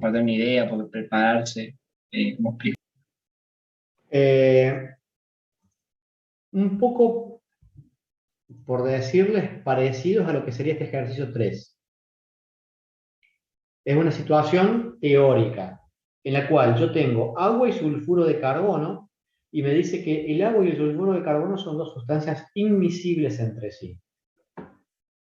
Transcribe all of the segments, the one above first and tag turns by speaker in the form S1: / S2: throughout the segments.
S1: para dar una idea, para prepararse? ¿Cómo explico?
S2: Un poco, por decirles, parecidos a lo que sería este ejercicio 3. Es una situación teórica en la cual yo tengo agua y sulfuro de carbono y me dice que el agua y el sulfuro de carbono son dos sustancias invisibles entre sí.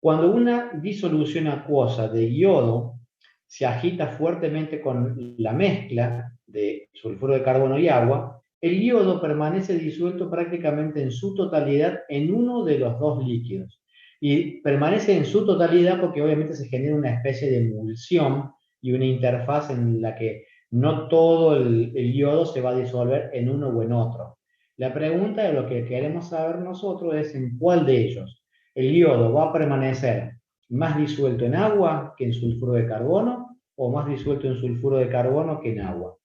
S2: Cuando una disolución acuosa de yodo se agita fuertemente con la mezcla de sulfuro de carbono y agua, el yodo permanece disuelto prácticamente en su totalidad en uno de los dos líquidos. Y permanece en su totalidad porque obviamente se genera una especie de emulsión y una interfaz en la que no todo el yodo se va a disolver en uno o en otro. La pregunta de lo que queremos saber nosotros es en cuál de ellos el yodo va a permanecer más disuelto en agua que en sulfuro de carbono o más disuelto en sulfuro de carbono que en agua.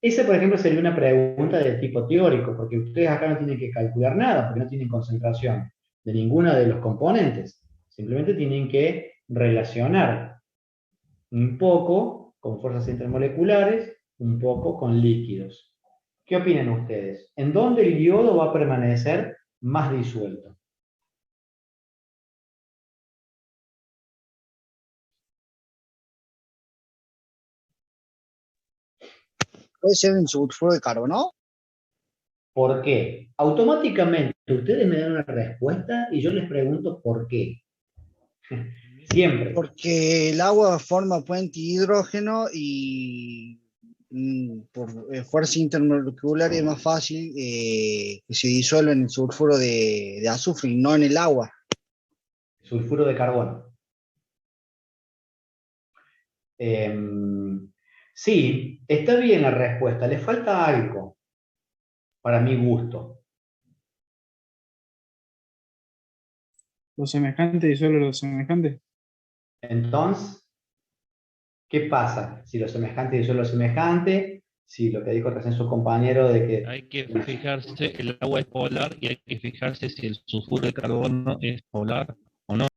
S2: Esa, por ejemplo, sería una pregunta de tipo teórico, porque ustedes acá no tienen que calcular nada, porque no tienen concentración de ninguno de los componentes. Simplemente tienen que relacionar un poco con fuerzas intermoleculares, un poco con líquidos. ¿Qué opinan ustedes? ¿En dónde el yodo va a permanecer más disuelto?
S3: ¿Puede ser en sulfuro de carbono?
S2: ¿Por qué? Automáticamente ustedes me dan una respuesta y yo les pregunto por qué. Siempre.
S3: Porque el agua forma puente hidrógeno y por fuerza intermolecular es más fácil que se disuelva en el sulfuro de azufre y no en el agua.
S2: Sulfuro de carbono. Sí, está bien la respuesta. Le falta algo para mi gusto.
S4: Lo semejante disuelve lo semejante.
S2: Entonces, ¿qué pasa? Si lo semejante disuelve lo semejante, si lo que dijo recién su compañero de que...
S5: Hay que fijarse, el agua es polar y hay que fijarse si el sulfuro de carbono es polar o no.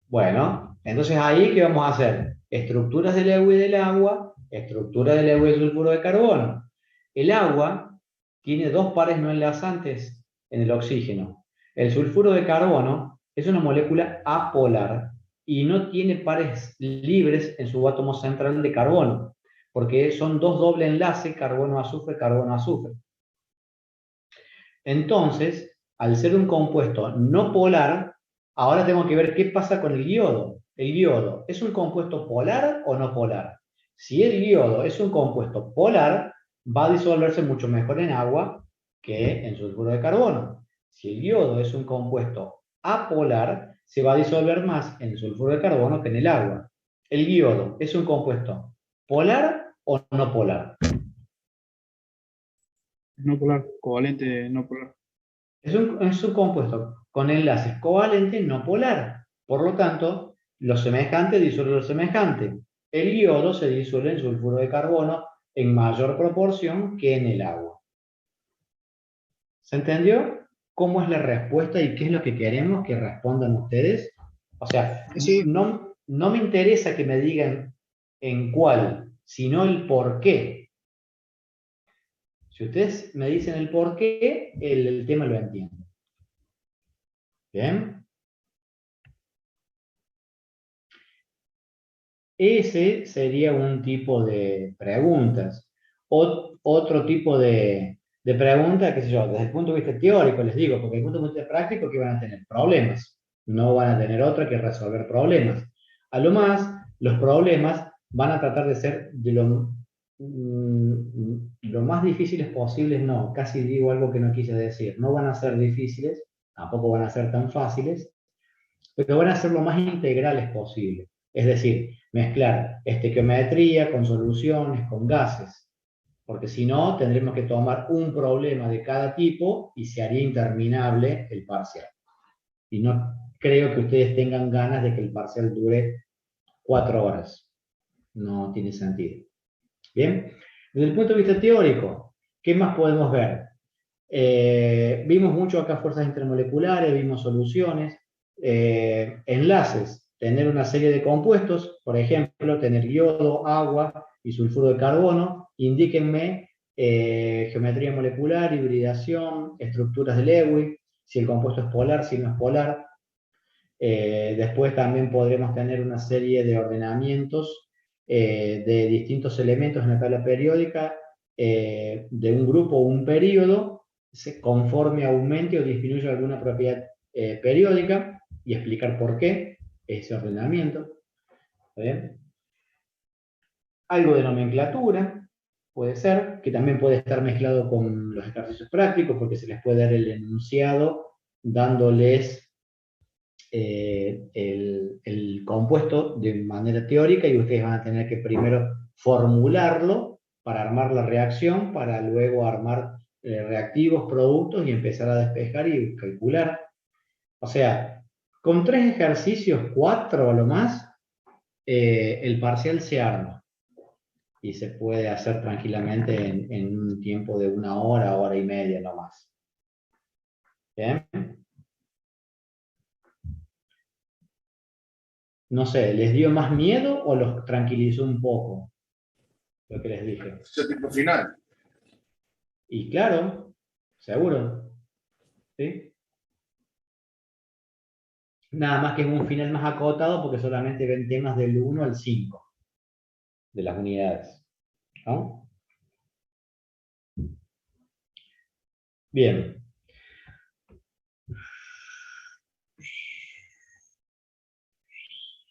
S2: Bueno, entonces ahí, ¿qué vamos a hacer? Estructuras del agua y del agua, estructura del agua y del sulfuro de carbono. El agua tiene dos pares no enlazantes en el oxígeno. El sulfuro de carbono es una molécula apolar y no tiene pares libres en su átomo central de carbono, porque son dos doble enlace carbono-azufre, carbono-azufre. Entonces, al ser un compuesto no polar, ahora tengo que ver qué pasa con el yodo. ¿El yodo es un compuesto polar o no polar? Si el yodo es un compuesto polar, va a disolverse mucho mejor en agua que en sulfuro de carbono. Si el yodo es un compuesto apolar, se va a disolver más en el sulfuro de carbono que en el agua. ¿El yodo es un compuesto polar o no polar?
S4: No polar, covalente no polar.
S2: Es un compuesto con enlaces covalentes no polar. Por lo tanto, lo semejante disuelve lo semejante. El yodo se disuelve en sulfuro de carbono en mayor proporción que en el agua. ¿Se entendió cómo es la respuesta y qué es lo que queremos que respondan ustedes? O sea,
S3: Sí.
S2: no me interesa que me digan en cuál, sino el por qué. Si ustedes me dicen el por qué, el tema lo entiendo. ¿Bien? Ese sería un tipo de preguntas. Otro tipo de pregunta, qué sé yo, desde el punto de vista teórico, les digo, porque desde el punto de vista práctico que van a tener problemas. No van a tener otra que resolver problemas. A lo más, los problemas van a tratar de ser de lo más difíciles posibles, no, casi digo algo que no quise decir. No van a ser difíciles, tampoco van a ser tan fáciles, pero van a ser lo más integrales posible. Es decir, mezclar estequiometría con soluciones, con gases, porque si no, tendremos que tomar un problema de cada tipo y se haría interminable el parcial. Y no creo que ustedes tengan ganas de que el parcial dure 4 horas. No tiene sentido. Bien, desde el punto de vista teórico, ¿qué más podemos ver? Vimos mucho acá fuerzas intermoleculares, vimos soluciones, enlaces. tener una serie de compuestos, por ejemplo, tener yodo, agua y sulfuro de carbono, indíquenme geometría molecular, hibridación, estructuras de Lewis, si el compuesto es polar, si no es polar. Después también podremos tener una serie de ordenamientos de distintos elementos en la tabla periódica de un grupo o un periodo, conforme aumente o disminuya alguna propiedad periódica, y explicar por qué ese ordenamiento. ¿Está bien? Algo de nomenclatura, puede ser, que también puede estar mezclado con los ejercicios prácticos, porque se les puede dar el enunciado dándoles el compuesto de manera teórica, y ustedes van a tener que primero formularlo para armar la reacción, para luego armar reactivos, productos, y empezar a despejar y calcular. O sea, con 3 ejercicios, 4 a lo más, el parcial se arma y se puede hacer tranquilamente en un tiempo de 1 hora, hora y media no más. ¿Bien? No sé, ¿les dio más miedo o los tranquilizó un poco lo que les dije?
S6: Ese tipo final.
S2: Y claro, seguro, ¿sí? Nada más que es un final más acotado porque solamente ven temas del 1 al 5 de las unidades, ¿no? Bien.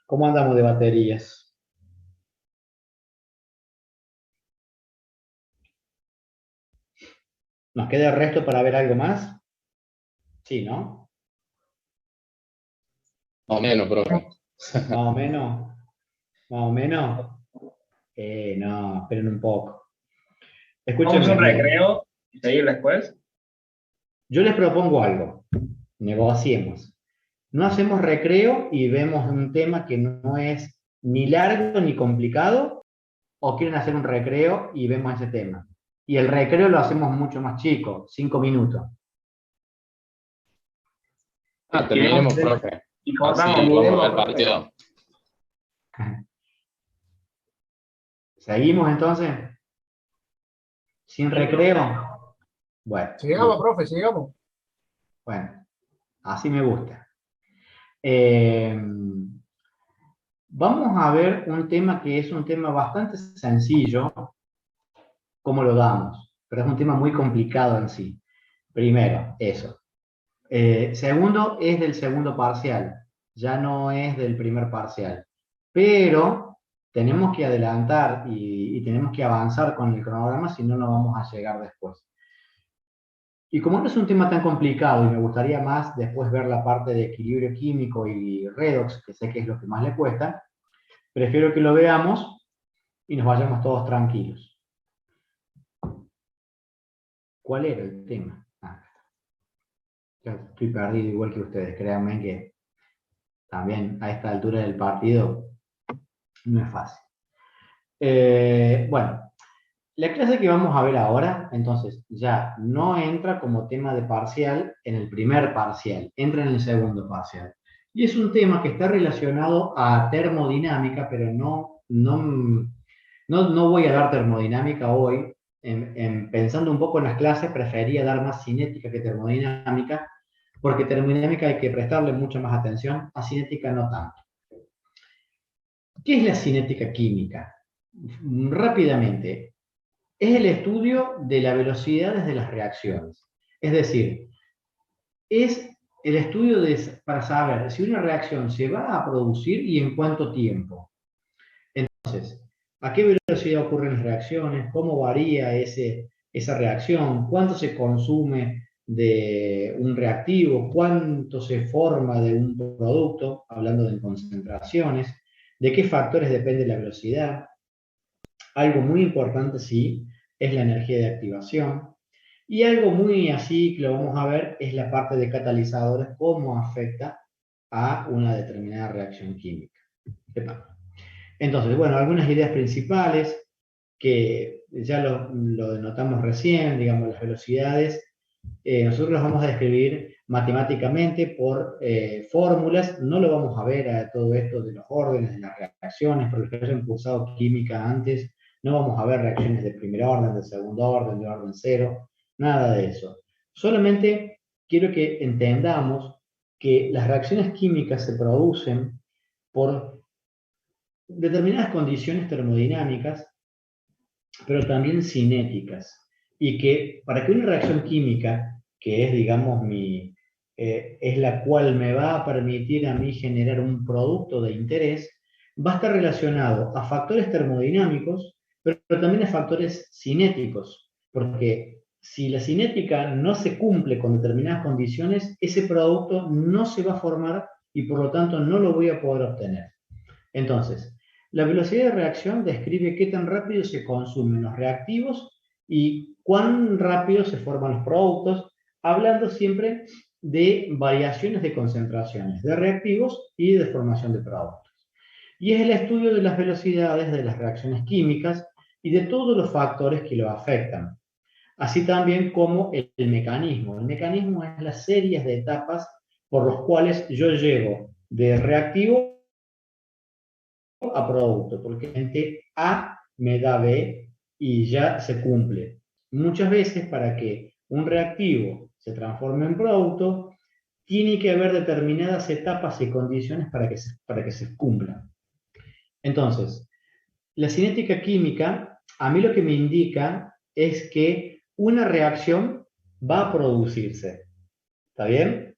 S2: ¿Cómo andamos de baterías? ¿Nos queda el resto para ver algo más? Sí, ¿no?
S7: Más o menos, profe.
S2: Más o menos. Más o menos. No, esperen un poco. Escúchenme.
S1: Vamos a un recreo y seguir después.
S2: Yo les propongo algo. Negociemos. No hacemos recreo y vemos un tema que no es ni largo ni complicado, o quieren hacer un recreo y vemos ese tema. Y el recreo lo hacemos mucho más chico, 5 minutos.
S7: Terminemos, profe.
S1: Y
S7: Así
S1: cortamos
S7: vamos
S1: video,
S7: al partido.
S2: ¿Seguimos entonces? ¿Sin recreo? Bueno.
S8: Sigamos, profe, sigamos.
S2: Bueno, así me gusta. Vamos a ver un tema que es un tema bastante sencillo, cómo lo damos, pero es un tema muy complicado en sí. Primero, eso. Segundo, es del segundo parcial, ya no es del primer parcial. Pero tenemos que adelantar y tenemos que avanzar con el cronograma, si no, no vamos a llegar después. Y como no es un tema tan complicado y me gustaría más después ver la parte de equilibrio químico y redox, que sé que es lo que más le cuesta, prefiero que lo veamos y nos vayamos todos tranquilos. ¿Cuál era el tema? Ya estoy perdido igual que ustedes, créanme que también a esta altura del partido no es fácil. Bueno, la clase que vamos a ver ahora, entonces, ya no entra como tema de parcial en el primer parcial, entra en el segundo parcial. Y es un tema que está relacionado a termodinámica, pero no voy a dar termodinámica hoy. Pensando un poco en las clases, prefería dar más cinética que termodinámica, porque termodinámica hay que prestarle mucha más atención, a cinética no tanto. ¿Qué es la cinética química? Rápidamente, es el estudio de las velocidades de las reacciones. Es decir, es el estudio para saber si una reacción se va a producir y en cuánto tiempo. Entonces, ¿a qué velocidad ocurren las reacciones? ¿Cómo varía esa reacción? ¿Cuánto se consume de un reactivo? ¿Cuánto se forma de un producto? Hablando de concentraciones. ¿De qué factores depende la velocidad? Algo muy importante, sí, es la energía de activación. Y algo muy así que lo vamos a ver es la parte de catalizadores, cómo afecta a una determinada reacción química. Entonces, bueno, algunas ideas principales que ya lo denotamos recién, digamos, las velocidades. Nosotros las vamos a describir matemáticamente por fórmulas. No lo vamos a ver a todo esto de los órdenes de las reacciones, para los que hayan cursado química antes, no vamos a ver reacciones de primer orden, de segundo orden, de orden cero, nada de eso. Solamente quiero que entendamos que las reacciones químicas se producen por determinadas condiciones termodinámicas, pero también cinéticas, y que para que una reacción química, que es, digamos, es la cual me va a permitir a mí generar un producto de interés, va a estar relacionado a factores termodinámicos, pero también a factores cinéticos, porque si la cinética no se cumple con determinadas condiciones, ese producto no se va a formar y por lo tanto no lo voy a poder obtener. Entonces, la velocidad de reacción describe qué tan rápido se consumen los reactivos y cuán rápido se forman los productos, hablando siempre de variaciones de concentraciones de reactivos y de formación de productos. Y es el estudio de las velocidades de las reacciones químicas y de todos los factores que lo afectan, así también como el mecanismo. El mecanismo es las series de etapas por los cuales yo llego de reactivo a producto, porque A me da B y ya se cumple. Muchas veces, para que un reactivo se transforme en producto, tiene que haber determinadas etapas y condiciones para que se cumplan. Entonces, la cinética química, a mí lo que me indica es que una reacción va a producirse. ¿Está bien?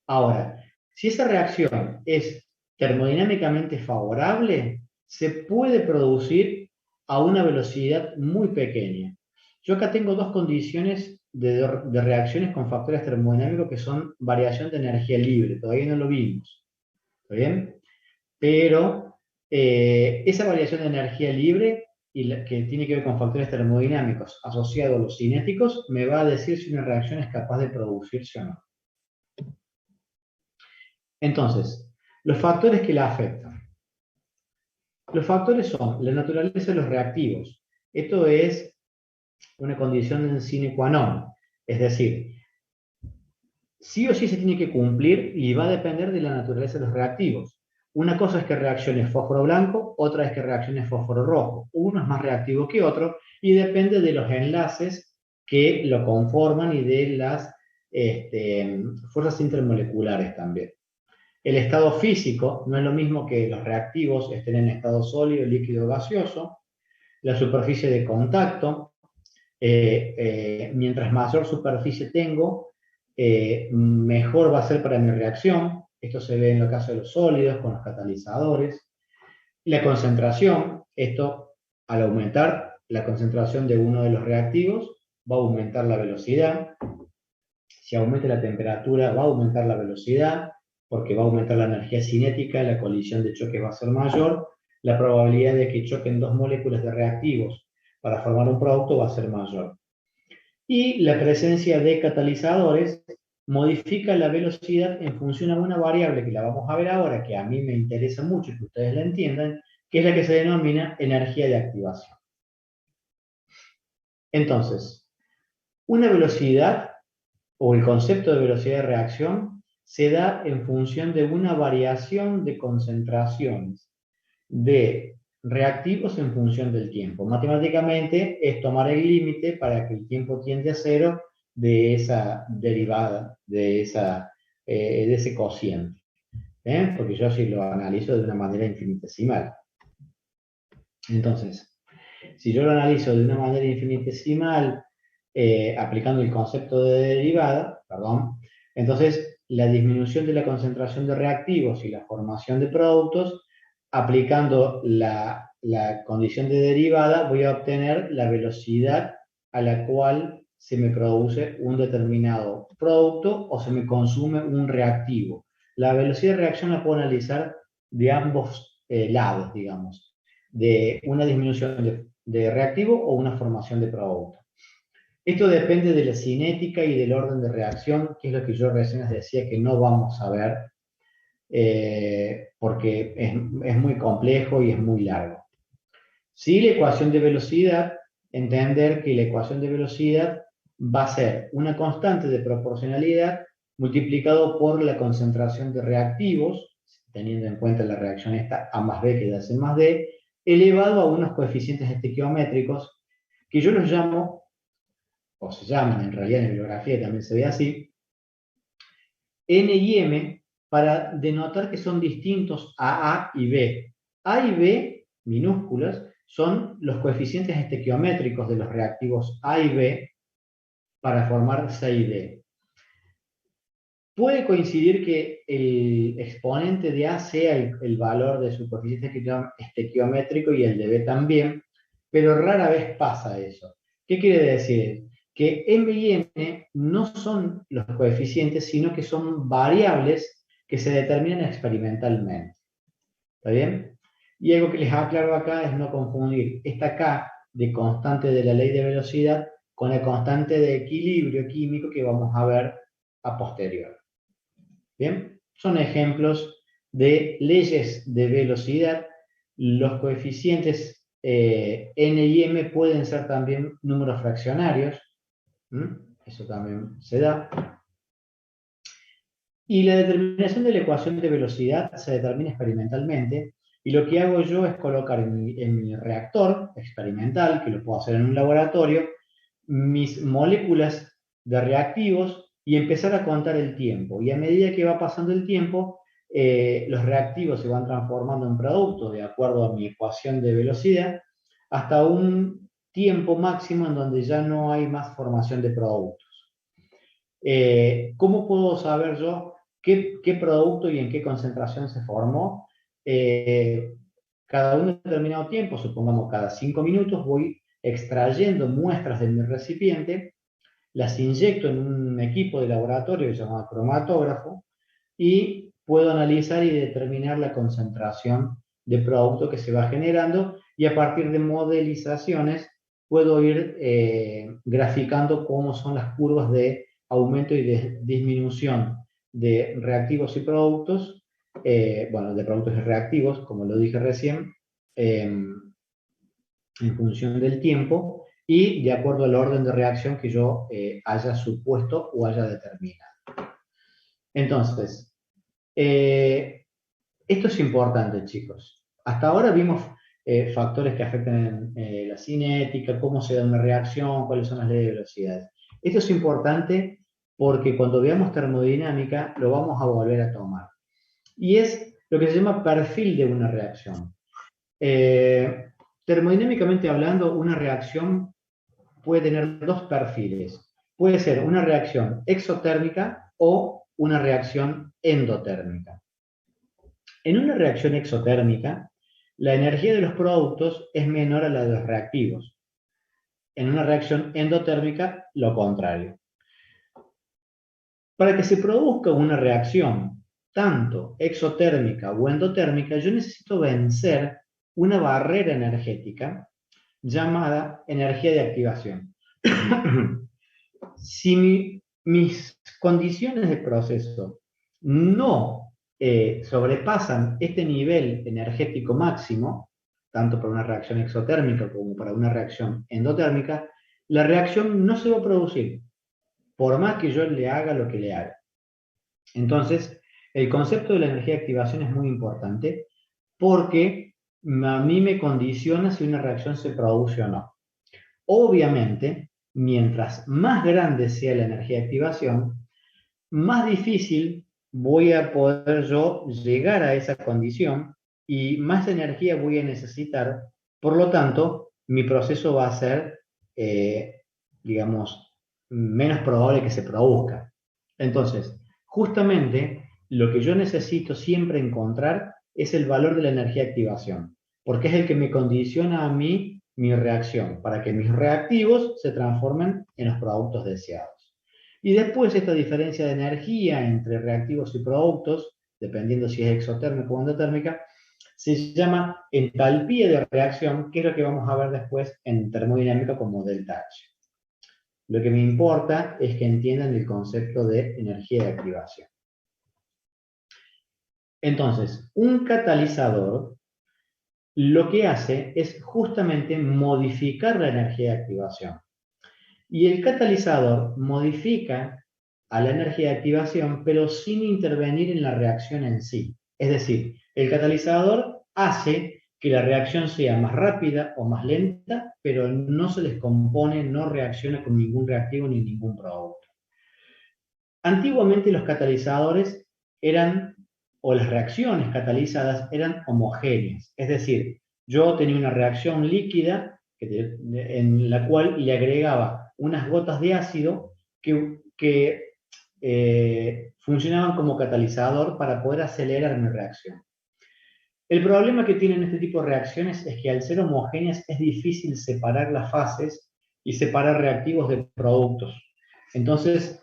S2: Ahora, si esa reacción es termodinámicamente favorable, se puede producir a una velocidad muy pequeña. Yo acá tengo dos condiciones de reacciones con factores termodinámicos que son variación de energía libre. Todavía no lo vimos. ¿Está bien? Pero esa variación de energía libre y que tiene que ver con factores termodinámicos asociados a los cinéticos me va a decir si una reacción es capaz de producirse o no. Entonces, los factores que la afectan. Los factores son la naturaleza de los reactivos. Esto es una condición sine qua non. Es decir, sí o sí se tiene que cumplir y va a depender de la naturaleza de los reactivos. Una cosa es que reaccione fósforo blanco, otra es que reaccione fósforo rojo. Uno es más reactivo que otro y depende de los enlaces que lo conforman y de las fuerzas intermoleculares también. El estado físico no es lo mismo que los reactivos estén en estado sólido, líquido o gaseoso. La superficie de contacto, mientras mayor superficie tengo, mejor va a ser para mi reacción. Esto se ve en el caso de los sólidos con los catalizadores. La concentración, esto al aumentar la concentración de uno de los reactivos va a aumentar la velocidad. Si aumenta la temperatura va a aumentar la velocidad, porque va a aumentar la energía cinética, la colisión de choque va a ser mayor, la probabilidad de que choquen dos moléculas de reactivos para formar un producto va a ser mayor. Y la presencia de catalizadores modifica la velocidad en función a una variable que la vamos a ver ahora, que a mí me interesa mucho que ustedes la entiendan, que es la que se denomina energía de activación. Entonces, una velocidad o el concepto de velocidad de reacción se da en función de una variación de concentraciones de reactivos en función del tiempo. Matemáticamente es tomar el límite para que el tiempo tiende a cero de esa derivada, de ese cociente. Porque yo si lo analizo de una manera infinitesimal. Entonces, si yo lo analizo de una manera infinitesimal, aplicando el concepto de derivada, entonces la disminución de la concentración de reactivos y la formación de productos, aplicando la condición de derivada, voy a obtener la velocidad a la cual se me produce un determinado producto o se me consume un reactivo. La velocidad de reacción la puedo analizar de ambos lados, digamos, de una disminución de reactivo o una formación de producto. Esto depende de la cinética y del orden de reacción, que es lo que yo recién les decía que no vamos a ver, porque es muy complejo y es muy largo. Sí, la ecuación de velocidad, entender que la ecuación de velocidad va a ser una constante de proporcionalidad multiplicado por la concentración de reactivos, teniendo en cuenta la reacción esta A más B que da C más D, elevado a unos coeficientes estequiométricos que yo los llamo, o se llaman en realidad en bibliografía también se ve así, N y M, para denotar que son distintos a y B. A y B, minúsculas, son los coeficientes estequiométricos de los reactivos A y B para formar C y D. Puede coincidir que el exponente de A sea el valor de su coeficiente estequiométrico y el de B también, pero rara vez pasa eso. ¿Qué quiere decir? Que M y N no son los coeficientes, sino que son variables que se determinan experimentalmente. ¿Está bien? Y algo que les aclaro acá es no confundir esta K de constante de la ley de velocidad con la constante de equilibrio químico que vamos a ver a posterior. Bien, son ejemplos de leyes de velocidad. Los coeficientes N y M pueden ser también números fraccionarios. Eso también se da. Y la determinación de la ecuación de velocidad se determina experimentalmente. Y lo que hago yo es colocar en mi reactor experimental, que lo puedo hacer en un laboratorio, mis moléculas de reactivos y empezar a contar el tiempo. Y a medida que va pasando el tiempo, los reactivos se van transformando en productos de acuerdo a mi ecuación de velocidad, hasta un tiempo máximo en donde ya no hay más formación de productos. ¿Cómo puedo saber yo qué producto y en qué concentración se formó? Cada un determinado tiempo, supongamos cada 5 minutos, voy extrayendo muestras de mi recipiente, las inyecto en un equipo de laboratorio llamado cromatógrafo y puedo analizar y determinar la concentración de producto que se va generando, y a partir de modelizaciones puedo ir graficando cómo son las curvas de aumento y de disminución de reactivos y productos, bueno, de productos y reactivos, como lo dije recién, en función del tiempo y de acuerdo al orden de reacción que yo haya supuesto o haya determinado. Entonces, esto es importante, chicos. Hasta ahora vimos factores que afectan la cinética, cómo se da una reacción, cuáles son las leyes de velocidades. Esto es importante porque cuando veamos termodinámica lo vamos a volver a tomar. Y es lo que se llama perfil de una reacción. Termodinámicamente hablando, una reacción puede tener dos perfiles. Puede ser una reacción exotérmica o una reacción endotérmica. En una reacción exotérmica, la energía de los productos es menor a la de los reactivos. En una reacción endotérmica, lo contrario. Para que se produzca una reacción tanto exotérmica o endotérmica, yo necesito vencer una barrera energética llamada energía de activación. Si mis condiciones de proceso no sobrepasan este nivel energético máximo, tanto para una reacción exotérmica como para una reacción endotérmica, la reacción no se va a producir, por más que yo le haga lo que le haga. Entonces, el concepto de la energía de activación es muy importante porque a mí me condiciona si una reacción se produce o no. Obviamente, mientras más grande sea la energía de activación, más difícil voy a poder yo llegar a esa condición y más energía voy a necesitar. Por lo tanto, mi proceso va a ser, digamos, menos probable que se produzca. Entonces, justamente lo que yo necesito siempre encontrar es el valor de la energía de activación, porque es el que me condiciona a mí mi reacción, para que mis reactivos se transformen en los productos deseados. Y después esta diferencia de energía entre reactivos y productos, dependiendo si es exotérmica o endotérmica, se llama entalpía de reacción, que es lo que vamos a ver después en termodinámica como delta H. Lo que me importa es que entiendan el concepto de energía de activación. Entonces, un catalizador lo que hace es justamente modificar la energía de activación. Y el catalizador modifica a la energía de activación, pero sin intervenir en la reacción en sí. Es decir, el catalizador hace que la reacción sea más rápida o más lenta, pero no se descompone, no reacciona con ningún reactivo ni ningún producto. Antiguamente los catalizadores eran, o las reacciones catalizadas eran homogéneas, es decir, yo tenía una reacción líquida en la cual le agregaba unas gotas de ácido que funcionaban como catalizador para poder acelerar mi reacción. El problema que tienen este tipo de reacciones es que al ser homogéneas es difícil separar las fases y separar reactivos de productos. Entonces,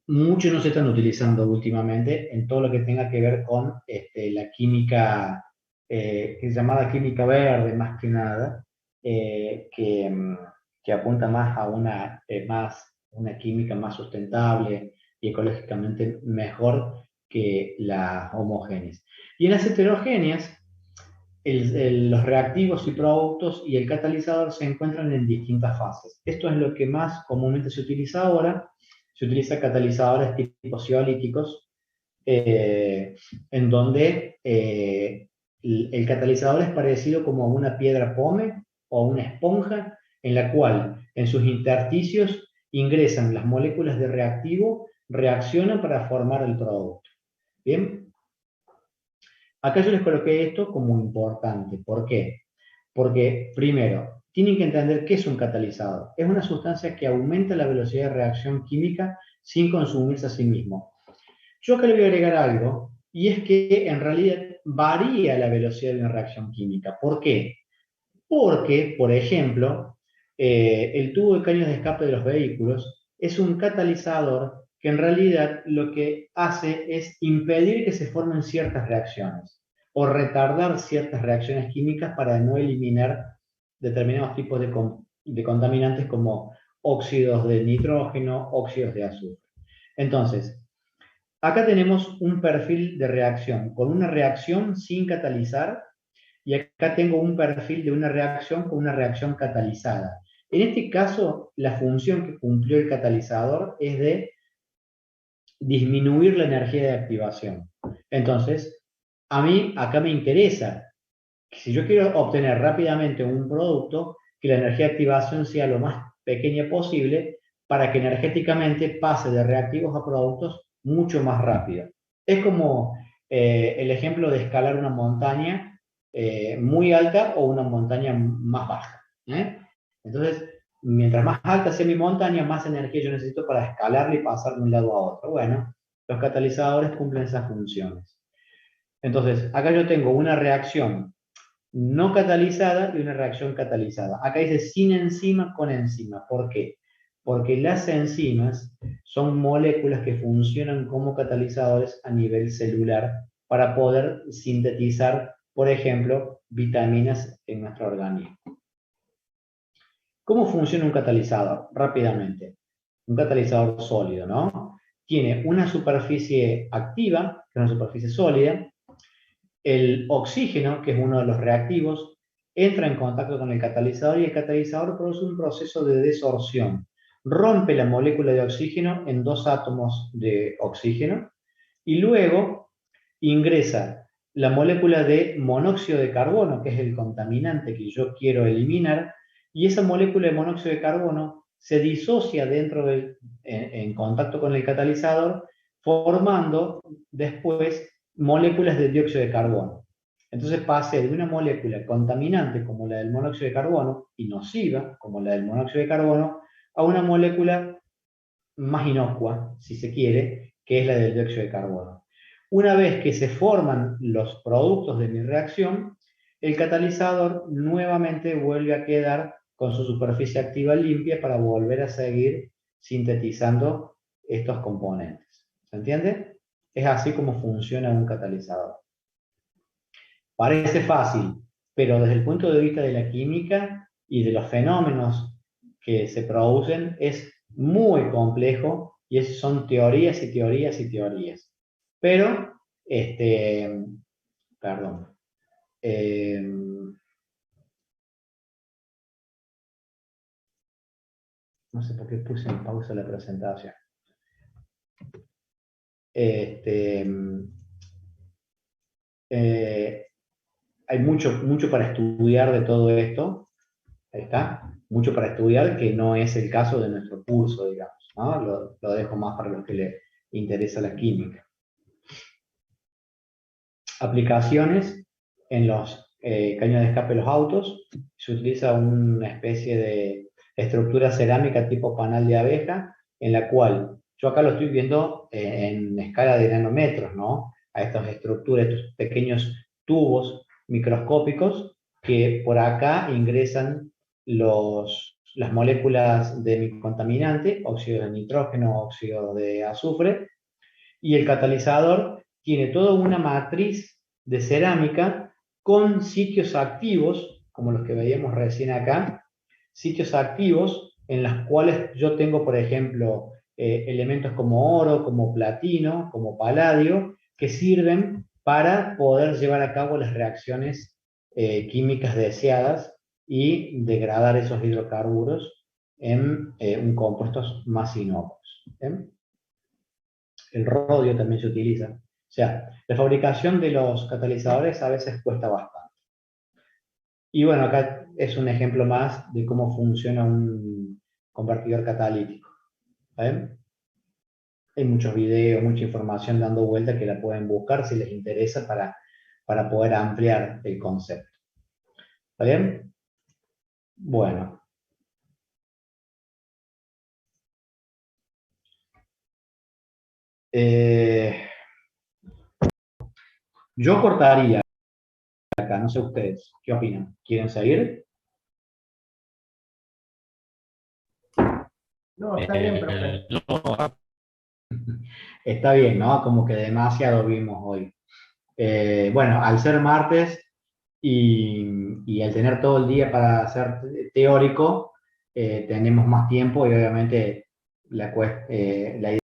S2: muchos no se están utilizando últimamente en todo lo que tenga que ver con la química, que es llamada química verde más que nada, que apunta más a una química más sustentable y ecológicamente mejor que las homogéneas. Y en las heterogéneas, los reactivos y productos y el catalizador se encuentran en distintas fases. Esto es lo que más comúnmente se utiliza ahora. Se utiliza catalizadores tipo ciolíticos, en donde el catalizador es parecido como a una piedra pómez o una esponja, en la cual en sus intersticios ingresan las moléculas de reactivo, reaccionan para formar el producto. ¿Bien? Acá yo les coloqué esto como importante. ¿Por qué? Porque, primero, tienen que entender qué es un catalizador. Es una sustancia que aumenta la velocidad de reacción química sin consumirse a sí mismo. Yo acá le voy a agregar algo, y es que en realidad varía la velocidad de una reacción química. ¿Por qué? Porque, por ejemplo, el tubo de caños de escape de los vehículos es un catalizador que en realidad lo que hace es impedir que se formen ciertas reacciones o retardar ciertas reacciones químicas para no eliminar determinados tipos de contaminantes como óxidos de nitrógeno, óxidos de azufre. Entonces, acá tenemos un perfil de reacción con una reacción sin catalizar, y acá tengo un perfil de una reacción con una reacción catalizada. En este caso, la función que cumplió el catalizador es de disminuir la energía de activación. Entonces, a mí acá me interesa, si yo quiero obtener rápidamente un producto, que la energía de activación sea lo más pequeña posible para que energéticamente pase de reactivos a productos mucho más rápido. Es como el ejemplo de escalar una montaña muy alta o una montaña más baja. Entonces, mientras más alta sea mi montaña, más energía yo necesito para escalarla y pasar de un lado a otro. Bueno, los catalizadores cumplen esas funciones. Entonces, acá yo tengo una reacción no catalizada y una reacción catalizada. Acá dice sin enzima con enzima. ¿Por qué? Porque las enzimas son moléculas que funcionan como catalizadores a nivel celular para poder sintetizar, por ejemplo, vitaminas en nuestro organismo. ¿Cómo funciona un catalizador? Rápidamente. Un catalizador sólido, ¿no? Tiene una superficie activa, que es una superficie sólida. El oxígeno, que es uno de los reactivos, entra en contacto con el catalizador y el catalizador produce un proceso de desorción. Rompe la molécula de oxígeno en dos átomos de oxígeno y luego ingresa la molécula de monóxido de carbono, que es el contaminante que yo quiero eliminar, y esa molécula de monóxido de carbono se disocia en contacto con el catalizador, formando después moléculas de dióxido de carbono. Entonces pasé de una molécula contaminante como la del monóxido de carbono y nociva como la del monóxido de carbono a una molécula más inocua, si se quiere, que es la del dióxido de carbono. Una vez que se forman los productos de mi reacción, el catalizador nuevamente vuelve a quedar con su superficie activa limpia para volver a seguir sintetizando estos componentes. ¿Se entiende? Es así como funciona un catalizador. Parece fácil, pero desde el punto de vista de la química y de los fenómenos que se producen es muy complejo y son teorías y teorías y teorías. Pero, perdón, no sé por qué puse en pausa la presentación. Este, hay mucho para estudiar de todo esto. Ahí está. Mucho para estudiar, que no es el caso de nuestro curso, digamos, ¿no? Lo dejo más para los que les interesa la química. Aplicaciones en los caños de escape de los autos. Se utiliza una especie de estructura cerámica tipo panal de abeja, en la cual, yo acá lo estoy viendo en escala de nanómetros, ¿no? A estas estructuras, estos pequeños tubos microscópicos que por acá ingresan las moléculas de mi contaminante, óxido de nitrógeno, óxido de azufre, y el catalizador tiene toda una matriz de cerámica con sitios activos, como los que veíamos recién acá, sitios activos en los cuales yo tengo, por ejemplo, elementos como oro, como platino, como paladio, que sirven para poder llevar a cabo las reacciones químicas deseadas y degradar esos hidrocarburos en compuestos más inocuos. El rodio también se utiliza. O sea, la fabricación de los catalizadores a veces cuesta bastante. Y bueno, acá es un ejemplo más de cómo funciona un convertidor catalítico. ¿Ven? Hay muchos videos, mucha información dando vuelta que la pueden buscar si les interesa para poder ampliar el concepto. ¿Está bien? Bueno. Yo cortaría acá, no sé ustedes, ¿qué opinan? ¿Quieren seguir?
S6: No, está bien, profe.
S5: No,
S2: Está bien, ¿no? Como que demasiado vimos hoy. Bueno, al ser martes y al tener todo el día para hacer teórico, tenemos más tiempo y obviamente la idea